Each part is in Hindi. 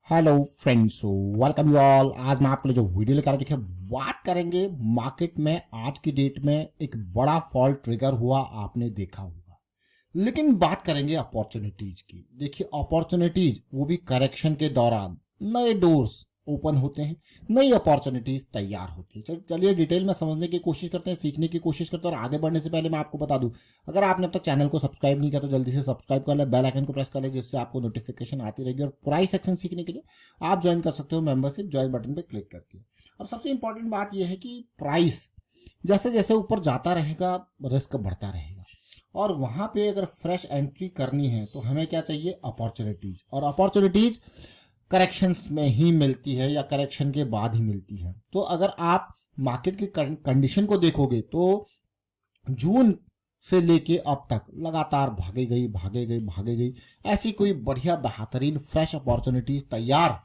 Hello friends, welcome you all. आज मैं आपके लिए जो वीडियो लेकर देखिए बात करेंगे मार्केट में आज की डेट में एक बड़ा फॉल ट्रिगर हुआ आपने देखा होगा, लेकिन बात करेंगे अपॉर्चुनिटीज की। देखिए अपॉर्चुनिटीज वो भी करेक्शन के दौरान नए डोर्स ओपन होते हैं, नई अपॉर्चुनिटीज तैयार होती है। चलिए डिटेल में समझने की कोशिश करते हैं, सीखने की कोशिश करते हैं। और आगे बढ़ने से पहले मैं आपको बता दूं, अगर आपने अब तक चैनल को सब्सक्राइब नहीं किया तो जल्दी से सब्सक्राइब कर ले, बेल आइकन को प्रेस कर ले, जिससे आपको नोटिफिकेशन आती रहेगी। और प्राइस सेक्शन सीखने के लिए आप ज्वाइन कर सकते हो मेंबरशिप ज्वाइन बटन पर क्लिक करके। अब सबसे इंपॉर्टेंट बात यह है कि प्राइस जैसे जैसे ऊपर जाता रहेगा रिस्क बढ़ता रहेगा, और वहां पे अगर फ्रेश एंट्री करनी है तो हमें क्या चाहिए? अपॉर्चुनिटीज। और अपॉर्चुनिटीज करेक्शंस में ही मिलती है या करेक्शन के बाद ही मिलती है। तो अगर आप मार्केट की कंडीशन को देखोगे तो जून से लेके अब तक लगातार भागे गई ऐसी कोई बढ़िया बेहतरीन फ्रेश अपॉर्चुनिटीज तैयार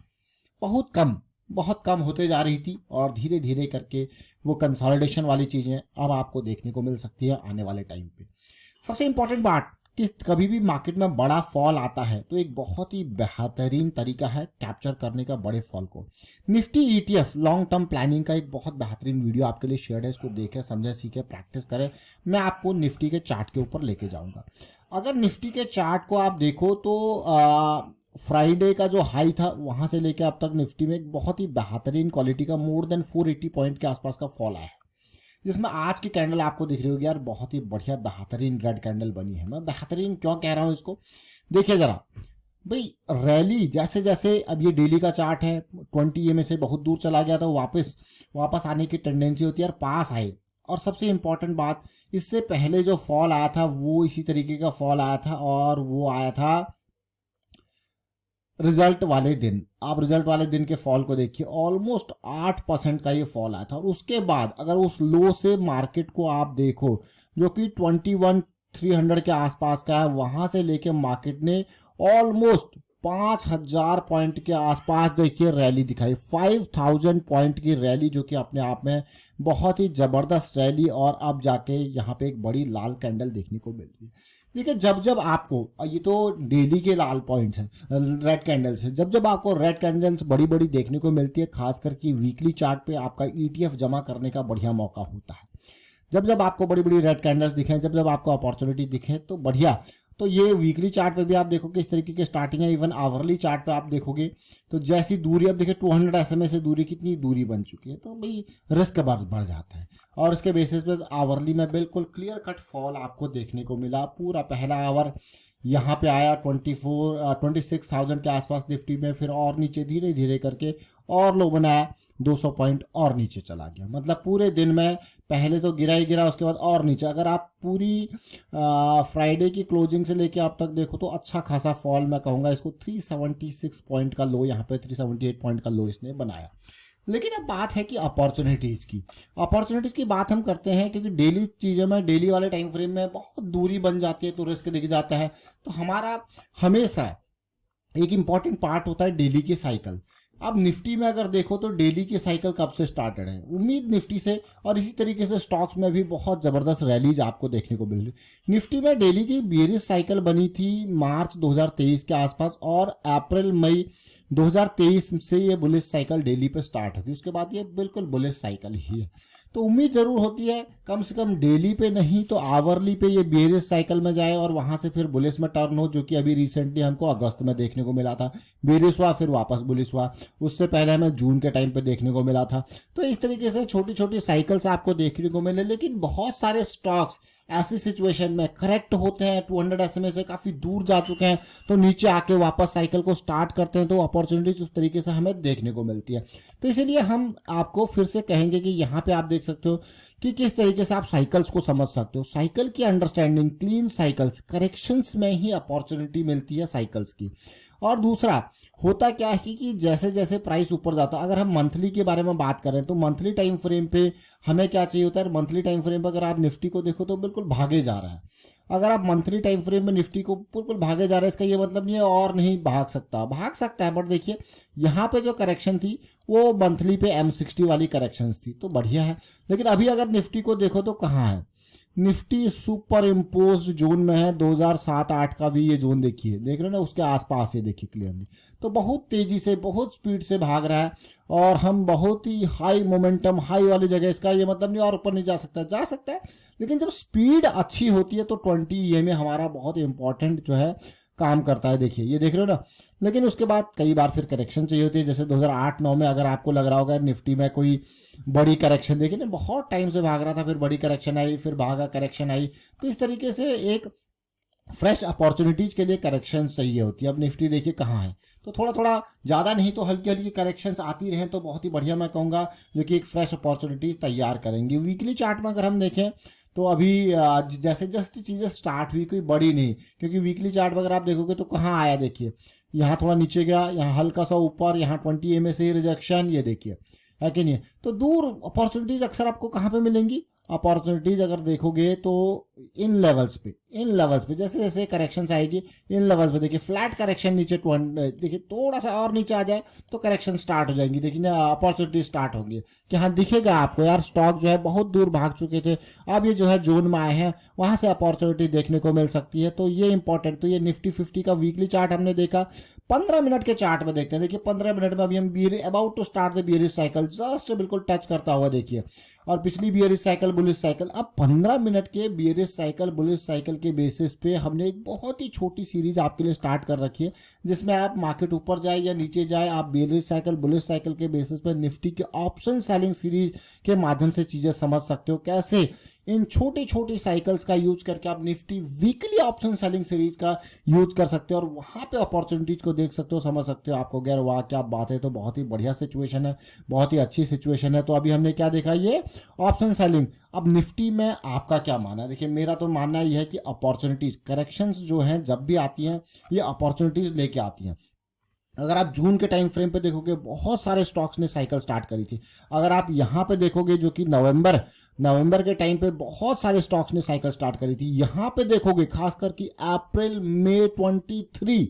बहुत कम होते जा रही थी, और धीरे धीरे करके वो कंसोलिडेशन वाली चीजें अब आपको देखने को मिल सकती है आने वाले टाइम पे। सबसे इंपॉर्टेंट बात कि कभी भी मार्केट में बड़ा फॉल आता है तो एक बहुत ही बेहतरीन तरीका है कैप्चर करने का बड़े फॉल को। Nifty ETF long term planning का एक बहुत बेहतरीन वीडियो आपके लिए शेयर है, इसको देखें, समझे, सीखे, प्रैक्टिस करें। मैं आपको निफ्टी के चार्ट के ऊपर लेके जाऊंगा। अगर निफ्टी के चार्ट को आप देखो तो फ्राइडे का जो हाई था वहां से लेकर अब तक निफ्टी में एक बहुत ही बेहतरीन क्वालिटी का मोर देन 480 पॉइंट के आसपास का फॉल आया है, जिसमें आज की कैंडल आपको दिख रही होगी यार, बहुत ही बढ़िया बेहतरीन रेड कैंडल बनी है। मैं बेहतरीन क्यों कह रहा हूं इसको, देखिए जरा भाई। रैली जैसे जैसे, अब ये डेली का चार्ट है, 20 EMA से बहुत दूर चला गया, तो वापस आने की टेंडेंसी होती है, यार पास आए। और सबसे इंपॉर्टेंट बात, इससे पहले जो फॉल आया था वो इसी तरीके का फॉल आया था, और वो आया था रिजल्ट वाले दिन। आप रिजल्ट वाले दिन के फॉल को देखिए, ऑलमोस्ट 8% का ये फॉल आया था। और उसके बाद अगर उस लो से मार्केट को आप देखो जो कि 21,300 के आसपास का है, वहां से लेके मार्केट ने ऑलमोस्ट 5,000 पॉइंट के आसपास देखिए रैली दिखाई, 5,000 पॉइंट की रैली, जो कि अपने आप में बहुत ही जबरदस्त रैली। और अब जाके यहाँ पे एक बड़ी लाल कैंडल देखने को मिल रही है। देखिए जब आपको, ये तो डेली के लाल पॉइंट्स हैं, रेड कैंडल्स है, जब आपको रेड कैंडल्स बड़ी बड़ी देखने को मिलती है, खास करके वीकली चार्ट पे आपका ईटीएफ जमा करने का बढ़िया मौका होता है। जब आपको बड़ी बड़ी रेड कैंडल्स दिखें, जब आपको अपॉर्चुनिटी दिखे तो बढ़िया। तो ये वीकली चार्ट पे भी आप देखोगे इस तरीके की स्टार्टिंग है। इवन आवरली चार्ट पे आप देखोगे तो जैसी दूरी, अब देखिए 200 SMA से दूरी, कितनी दूरी बन चुकी है, तो भाई रिस्क बढ़ जाता है। और इसके बेसिस पे आवरली में बिल्कुल क्लियर कट फॉल आपको देखने को मिला। पूरा पहला आवर यहाँ पे आया 26,000 के आसपास निफ्टी में, फिर और नीचे धीरे धीरे करके और लो बनाया, 200 पॉइंट और नीचे चला गया। मतलब पूरे दिन में पहले तो गिरा ही गिरा, उसके बाद और नीचे। अगर आप पूरी फ्राइडे की क्लोजिंग से लेके आप तक देखो तो अच्छा खासा फॉल, मैं कहूँगा इसको 376 पॉइंट का लो, यहाँ पे 378 पॉइंट का लो इसने बनाया। लेकिन अब बात है कि अपॉर्चुनिटीज की बात हम करते हैं, क्योंकि डेली चीज़ों में, डेली वाले टाइम फ्रेम में बहुत दूरी बन जाती है तो रिस्क दिख जाता है। तो हमारा हमेशा एक इंपॉर्टेंट पार्ट होता है डेली की साइकिल। अब निफ्टी में अगर देखो तो डेली की साइकिल कब से स्टार्टेड है, उम्मीद निफ्टी से, और इसी तरीके से स्टॉक्स में भी बहुत जबरदस्त रैलीज आपको देखने को मिल रही। निफ्टी में डेली की बेरिश साइकिल बनी थी मार्च 2023 के आसपास, और अप्रैल मई 2023 से ये बुलिश साइकिल डेली पे स्टार्ट होगी। उसके बाद ये बिल्कुल बुलिश साइकिल ही है। तो उम्मीद जरूर होती है कम से कम डेली पे नहीं तो आवरली पे ये बेरिश साइकिल में जाए और वहां से फिर बुलिश में टर्न हो, जो कि अभी रिसेंटली हमको अगस्त में देखने को मिला था। बेरिश हुआ फिर वापस बुलिश हुआ, उससे पहले हमें जून के टाइम पे देखने को मिला था। तो इस तरीके से छोटी छोटी साइकिल्स आपको देखने को मिले। लेकिन बहुत सारे स्टॉक्स ऐसी सिचुएशन में करेक्ट होते हैं, 200 SMA से काफी दूर जा चुके हैं, तो नीचे आके वापस साइकिल को स्टार्ट करते हैं, तो अपॉर्चुनिटीज उस तरीके से हमें देखने को मिलती है। तो इसीलिए हम आपको फिर से कहेंगे कि यहाँ पे आप देख सकते हो कि किस तरीके से आप साइकिल्स को समझ सकते हो। साइकिल की अंडरस्टैंडिंग, क्लीन साइकिल्स, करेक्शंस में ही अपॉर्चुनिटी मिलती है साइकिल्स की। और दूसरा होता क्या है कि जैसे जैसे प्राइस ऊपर जाता है, अगर हम मंथली के बारे में बात करें तो मंथली टाइम फ्रेम पे हमें क्या चाहिए होता है, मंथली टाइम फ्रेम पे अगर आप निफ्टी को देखो तो बिल्कुल भागे जा रहा है। अगर आप मंथली टाइम फ्रेम में निफ्टी को बिल्कुल भागे जा रहे हैं, इसका ये मतलब नहीं है और नहीं भाग सकता है। बट देखिए यहाँ पे जो करेक्शन थी वो मंथली पे M60 वाली करेक्शंस थी, तो बढ़िया है। लेकिन अभी अगर निफ्टी को देखो तो कहाँ है, निफ्टी सुपर इम्पोज्ड जोन में है। 2007-8 का भी ये जोन देखिए, देख रहे हो ना, उसके आसपास ये देखिए क्लियरली। तो बहुत तेजी से बहुत स्पीड से भाग रहा है और हम बहुत ही हाई मोमेंटम हाई वाली जगह, इसका ये मतलब नहीं और ऊपर नहीं जा सकता है, लेकिन जब स्पीड अच्छी होती है तो 20 EMA हमारा बहुत इंपॉर्टेंट जो है काम करता है। देखिए ये देख रहे हो ना, लेकिन उसके बाद कई बार फिर करेक्शन चाहिए होती है। जैसे 2008-9 में अगर आपको लग रहा होगा निफ्टी में कोई बड़ी करेक्शन, देखिए ना बहुत टाइम से भाग रहा था, फिर बड़ी करेक्शन आई, फिर भागा करेक्शन आई, तो इस तरीके से एक फ्रेश अपॉर्चुनिटीज के लिए करेक्शन चाहिए होती है। अब निफ्टी देखिए कहाँ है, तो थोड़ा थोड़ा ज़्यादा नहीं तो हल्की हल्की करेक्शंस आती रहें तो बहुत ही बढ़िया मैं कहूँगा, जो कि एक फ्रेश अपॉर्चुनिटीज तैयार करेंगी। वीकली चार्ट में अगर हम देखें तो अभी जैसे जस्ट चीज़ें स्टार्ट हुई, कोई बड़ी नहीं, क्योंकि वीकली चार्ट में अगर आप देखोगे तो कहाँ आया, देखिए यहाँ थोड़ा नीचे गया, यहाँ हल्का सा ऊपर, यहाँ 20 EMA से रिजेक्शन, ये देखिए है कि नहीं। तो दूर अपॉर्चुनिटीज अक्सर आपको कहाँ पे मिलेंगी, अपॉर्चुनिटीज अगर देखोगे तो इन लेवल्स पे जैसे जैसे करेक्शंस आएगी इन लेवल्स पे, देखिए फ्लैट करेक्शन नीचे देखिए थोड़ा सा और नीचे आ जाए तो करेक्शन स्टार्ट हो जाएंगी, देखिए ना अपॉर्चुनिटी स्टार्ट होंगी कि हाँ दिखेगा आपको यार स्टॉक जो है बहुत दूर भाग चुके थे, अब ये जो है जोन में आए हैं, वहां से अपॉर्चुनिटी देखने को मिल सकती है। तो ये इंपॉर्टेंट, तो ये निफ्टी 50 का वीकली चार्ट हमने देखा। 15 मिनट के चार्ट में देखते हैं, देखिए 15 मिनट में अभी हम about to start the bearish cycle, just बिल्कुल टच करता हुआ देखिए, और पिछली बियरिश साइकिल बुलिश साइकिल। अब 15 मिनट के बियरिश साइकिल बुलिश साइकिल के बेसिस पे हमने एक बहुत ही छोटी सीरीज आपके लिए स्टार्ट कर रखी है, जिसमें आप मार्केट ऊपर जाए या नीचे जाए, आप बियरिश साइकिल बुलिश साइकिल के बेसिस पे निफ्टी के ऑप्शन सेलिंग सीरीज के माध्यम से चीजें समझ सकते हो। कैसे इन छोटी छोटी साइकिल्स का यूज करके आप Nifty weekly option selling series का यूज कर सकते हो और वहां पे अपॉर्चुनिटीज को देख सकते हो, समझ सकते हो। आपको गैर वाह क्या बात है, तो बहुत ही बढ़िया सिचुएशन है, बहुत ही अच्छी सिचुएशन है। तो अभी हमने क्या देखा, ये ऑप्शन सेलिंग। अब निफ्टी में आपका क्या मानना है? देखिए मेरा तो मानना यह है कि अपॉर्चुनिटीज करेक्शंस जो हैं जब भी आती हैं ये अपॉर्चुनिटीज लेके आती हैं। अगर आप जून के टाइम फ्रेम पे देखोगे बहुत सारे स्टॉक्स ने साइकिल स्टार्ट करी थी। अगर आप यहाँ पे देखोगे जो कि नवंबर के टाइम पे बहुत सारे स्टॉक्स ने साइकिल स्टार्ट करी थी। यहाँ पे देखोगे खासकर कि अप्रैल मई 23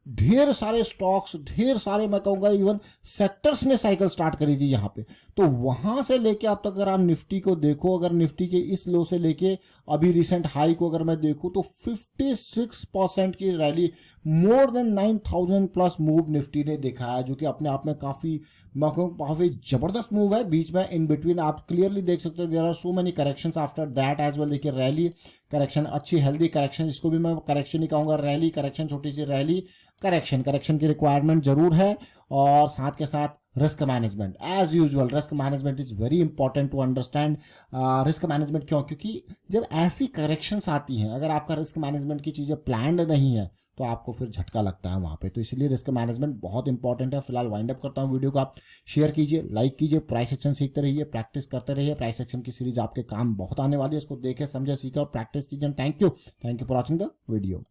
ढेर सारे स्टॉक्स, ढेर सारे मैं कहूँगा इवन सेक्टर्स ने साइकिल स्टार्ट करी थी यहाँ पे। तो वहाँ से लेके अब तक अगर आप निफ्टी को देखो, अगर निफ्टी के इस लो से लेके अभी रिसेंट हाई को अगर मैं देखूँ तो 56% की rally, more than 9000 plus move Nifty ने दिखाया है, जो कि अपने आप में काफ़ी मैं कहूँ काफ़ी ज़बरदस्त मूव है। बीच में इन बिटवीन आप क्लियरली देख सकते हो there are so many corrections after that as well. देखिए रैली करेक्शन, अच्छी हेल्दी करेक्शन, इसको भी मैं करेक्शन ही कहूँगा, रैली करेक्शन, छोटी सी रैली करेक्शन की रिक्वायरमेंट जरूर है। और साथ के साथ risk management as usual, risk management is very important to understand. Risk management क्यों? क्योंकि जब ऐसी करेक्शंस आती हैं, अगर आपका रिस्क मैनेजमेंट की चीज़ें प्लान्ड नहीं है तो आपको फिर झटका लगता है वहाँ पे। तो इसलिए रिस्क मैनेजमेंट बहुत इंपॉर्टेंट है। फिलहाल वाइंड अप करता हूँ वीडियो को, आप शेयर कीजिए, लाइक कीजिए, प्राइस एक्शन सीखते रहिए, प्रैक्टिस करते रहिए। प्राइस एक्शन की सीरीज आपके काम बहुत आने वाली है, इसको देखे समझे सीखे और प्रैक्टिस कीजिए। Thank you for watching the video.